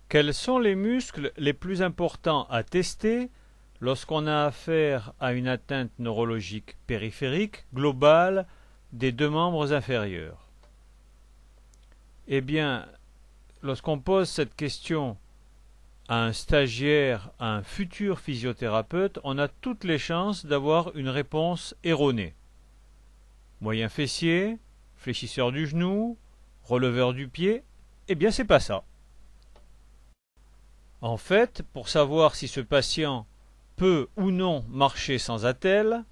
Quels sont les muscles les plus importants à tester lorsqu'on a affaire à une atteinte neurologique périphérique globale des deux membres inférieurs? Eh bien, lorsqu'on pose cette question à un stagiaire, à un futur physiothérapeute, on a toutes les chances d'avoir une réponse erronée. Moyen fessier, fléchisseur du genou, releveur du pied, eh bien c'est pas ça. En fait, pour savoir si ce patient peut ou non marcher sans attelle,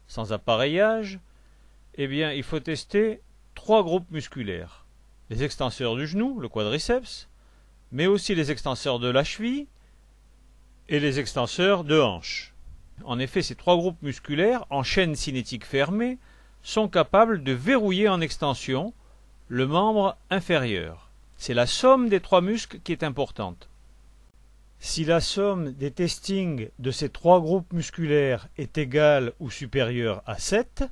sans appareillage, eh bien il faut tester trois groupes musculaires. Les extenseurs du genou, le quadriceps, mais aussi les extenseurs de la cheville et les extenseurs de hanche. En effet, ces trois groupes musculaires, en chaîne cinétique fermée, sont capables de verrouiller en extension le membre inférieur. C'est la somme des trois muscles qui est importante. Si la somme des testings de ces trois groupes musculaires est égale ou supérieure à 7,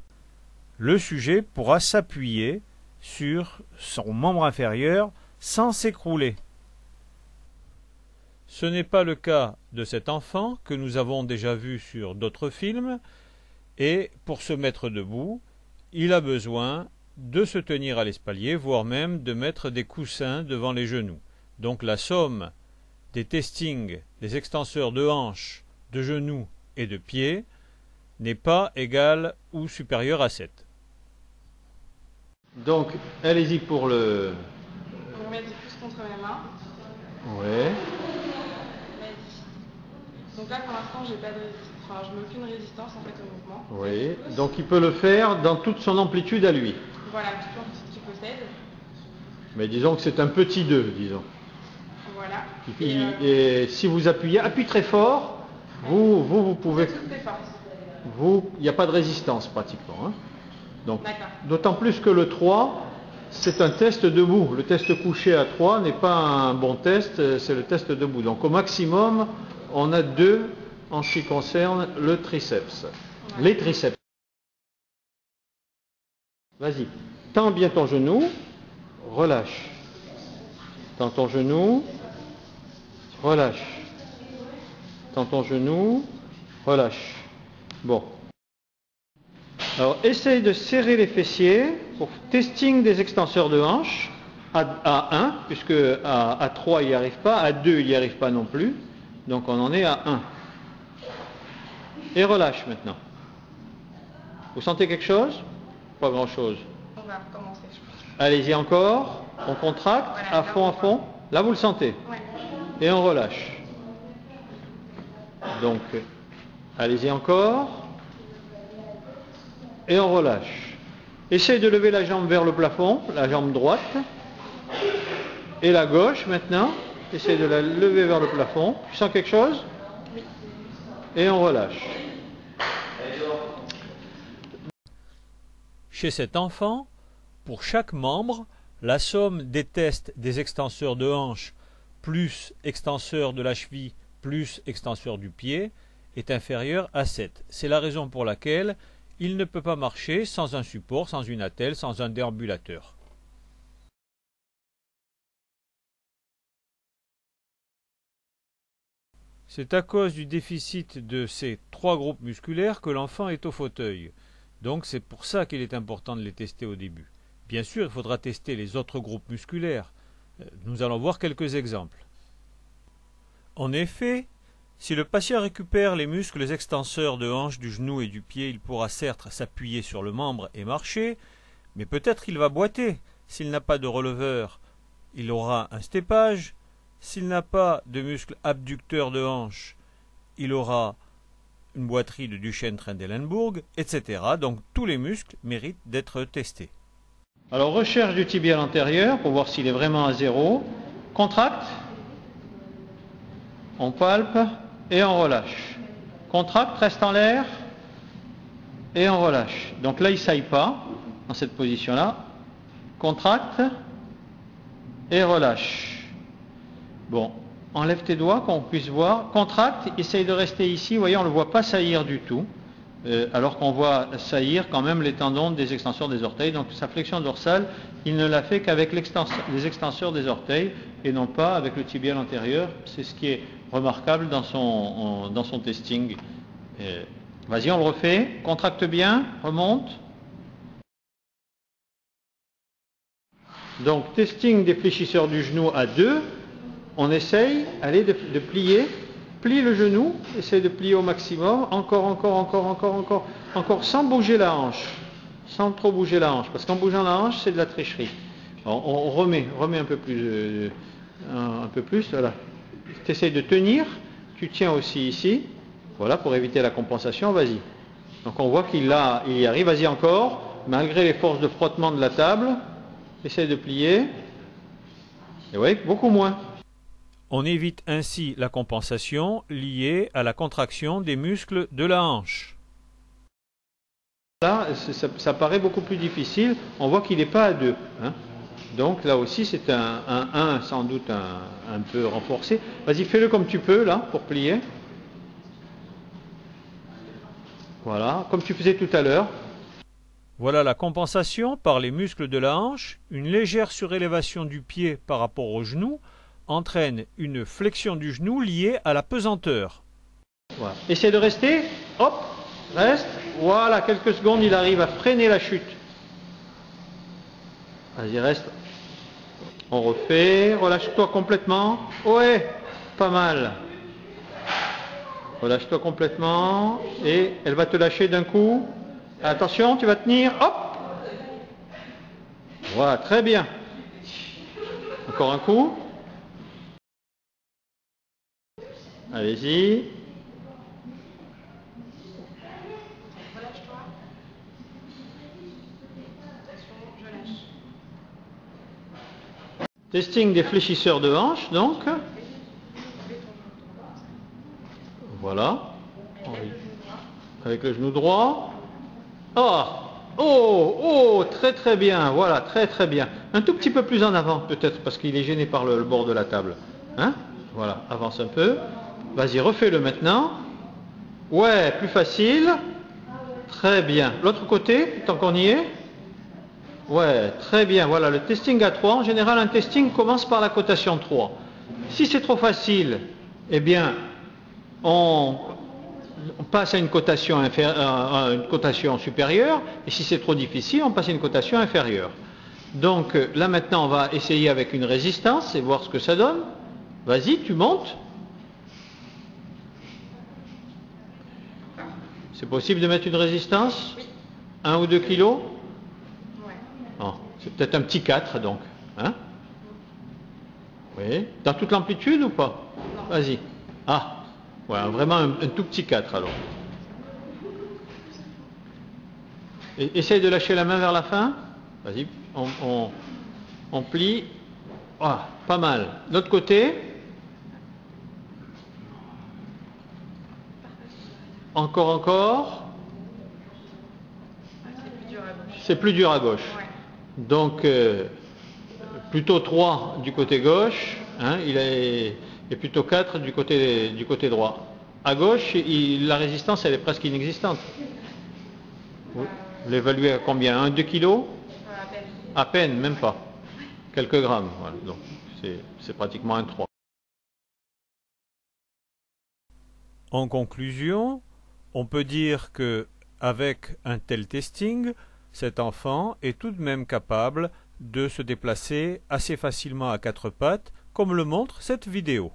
le sujet pourra s'appuyer sur son membre inférieur sans s'écrouler. Ce n'est pas le cas de cet enfant que nous avons déjà vu sur d'autres films, et pour se mettre debout, il a besoin de se tenir à l'espalier, voire même de mettre des coussins devant les genoux. Donc la somme des testings, des extenseurs de hanches, de genoux et de pieds n'est pas égale ou supérieure à 7. Donc, allez-y pour le... On va mettre plus contre mes mains. Ouais. Donc là, pour l'instant, j'ai pas de je mets aucune résistance en fait au mouvement. Oui. Donc, il peut le faire dans toute son amplitude à lui. Voilà, toute l'amplitude qu'il possède. Mais disons que c'est un petit 2, disons. Voilà. Et si vous appuyez, appuie très fort, vous pouvez... Il n'y a pas de résistance pratiquement. Hein. Donc, d'autant plus que le 3, c'est un test debout. Le test couché à 3 n'est pas un bon test, c'est le test debout. Donc au maximum, on a 2 en ce qui concerne le triceps. Les triceps. Vas-y, tends bien ton genou, relâche. Tends ton genou, relâche. Tends ton genou, relâche. Bon. Alors, essaye de serrer les fessiers pour testing des extenseurs de hanche à 1, puisque à 3 il n'y arrive pas, à 2 il n'y arrive pas non plus. Donc on en est à 1. Et relâche maintenant. Vous sentez quelque chose? Pas grand-chose. On va recommencer, je pense. Allez-y encore. On contracte voilà, à fond, à fond. Là, vous le sentez. Ouais. Et on relâche. Donc, allez-y encore. Et on relâche. Essayez de lever la jambe vers le plafond, la jambe droite. Et la gauche maintenant. Essayez de la lever vers le plafond. Tu sens quelque chose? Oui. Et on relâche. Chez cet enfant, pour chaque membre, la somme des tests des extenseurs de hanche plus extenseur de la cheville plus extenseur du pied est inférieure à 7. C'est la raison pour laquelle il ne peut pas marcher sans un support, sans une attelle, sans un déambulateur. C'est à cause du déficit de ces trois groupes musculaires que l'enfant est au fauteuil. Donc c'est pour ça qu'il est important de les tester au début. Bien sûr, il faudra tester les autres groupes musculaires. Nous allons voir quelques exemples. En effet, si le patient récupère les muscles extenseurs de hanche, du genou et du pied, il pourra certes s'appuyer sur le membre et marcher, mais peut-être il va boiter. S'il n'a pas de releveur, il aura un steppage. S'il n'a pas de muscle abducteur de hanche, il aura une boiterie de Duchenne-Trendelenburg, etc. Donc tous les muscles méritent d'être testés. Alors recherche du tibial antérieur pour voir s'il est vraiment à 0. Contracte. On palpe et on relâche. Contracte, reste en l'air et on relâche. Donc là, il ne saille pas dans cette position-là. Contracte et relâche. Bon, enlève tes doigts qu'on puisse voir. Contracte, essaye de rester ici. Vous voyez, on ne le voit pas saillir du tout. Alors qu'on voit saillir quand même les tendons des extenseurs des orteils. Donc sa flexion dorsale il ne l'a fait qu'avec les extenseurs des orteils et non pas avec le tibial antérieur. C'est ce qui est remarquable dans son testing. Vas-y, on le refait. Contracte bien, remonte. Donc, testing des fléchisseurs du genou à 2. On essaye, allez, de plier. Plie le genou, essaye de plier au maximum. Encore, sans bouger la hanche. Sans trop bouger la hanche. Parce qu'en bougeant la hanche, c'est de la tricherie. On remet un peu plus. Voilà. Tu essayes de tenir. Tu tiens aussi ici. Voilà, pour éviter la compensation. Vas-y. Donc, on voit qu'il y arrive. Vas-y encore. Malgré les forces de frottement de la table. Essaye de plier. Et oui, beaucoup moins. On évite ainsi la compensation liée à la contraction des muscles de la hanche. Là, ça paraît beaucoup plus difficile. On voit qu'il n'est pas à 2. Hein. Donc là aussi, c'est un 1 sans doute un peu renforcé. Vas-y, fais-le comme tu peux, là, pour plier. Voilà, comme tu faisais tout à l'heure. Voilà la compensation par les muscles de la hanche. Une légère surélévation du pied par rapport au genou entraîne une flexion du genou liée à la pesanteur. Voilà. Essaie de rester. Hop, reste. Voilà, quelques secondes, il arrive à freiner la chute. Vas-y, reste. On refait. Relâche-toi complètement. Ouais, pas mal. Relâche-toi complètement. Et elle va te lâcher d'un coup. Attention, tu vas tenir. Hop. Voilà, très bien. Encore un coup. Allez-y. Relâche-toi. Attention, je lâche. Testing des fléchisseurs de hanche, donc. Voilà. Avec le genou droit. Oh, très très bien. Voilà, très très bien. Un tout petit peu plus en avant, peut-être, parce qu'il est gêné par le bord de la table. Hein? Voilà, avance un peu. Vas-y, refais-le maintenant. Ouais, plus facile. Très bien. L'autre côté, tant qu'on y est. Ouais, très bien. Voilà, le testing à 3. En général, un testing commence par la cotation 3. Si c'est trop facile, eh bien, on passe à une cotation supérieure. Et si c'est trop difficile, on passe à une cotation inférieure. Donc là maintenant, on va essayer avec une résistance et voir ce que ça donne. Vas-y, tu montes. C'est possible de mettre une résistance? Oui. 1 ou 2 kilos? Ouais. Oh, c'est peut-être un petit 4 donc. Hein? Oui. Dans toute l'amplitude ou pas? Non. Vas-y. Ah, ouais, vraiment un tout petit 4 alors. Essaye de lâcher la main vers la fin. Vas-y, on plie. Ah, pas mal. L'autre côté. Encore. Ah, c'est plus dur à gauche. C'est plus dur à gauche. Ouais. Donc, plutôt 3 du côté gauche. Hein, et plutôt 4 du côté droit. À gauche, la résistance, elle est presque inexistante. Vous l'évaluez à combien? 1-2 kilos? À peine. À peine, même pas. Quelques grammes. Voilà. Donc, c'est pratiquement un 3. En conclusion, on peut dire que avec un tel testing, cet enfant est tout de même capable de se déplacer assez facilement à 4 pattes, comme le montre cette vidéo.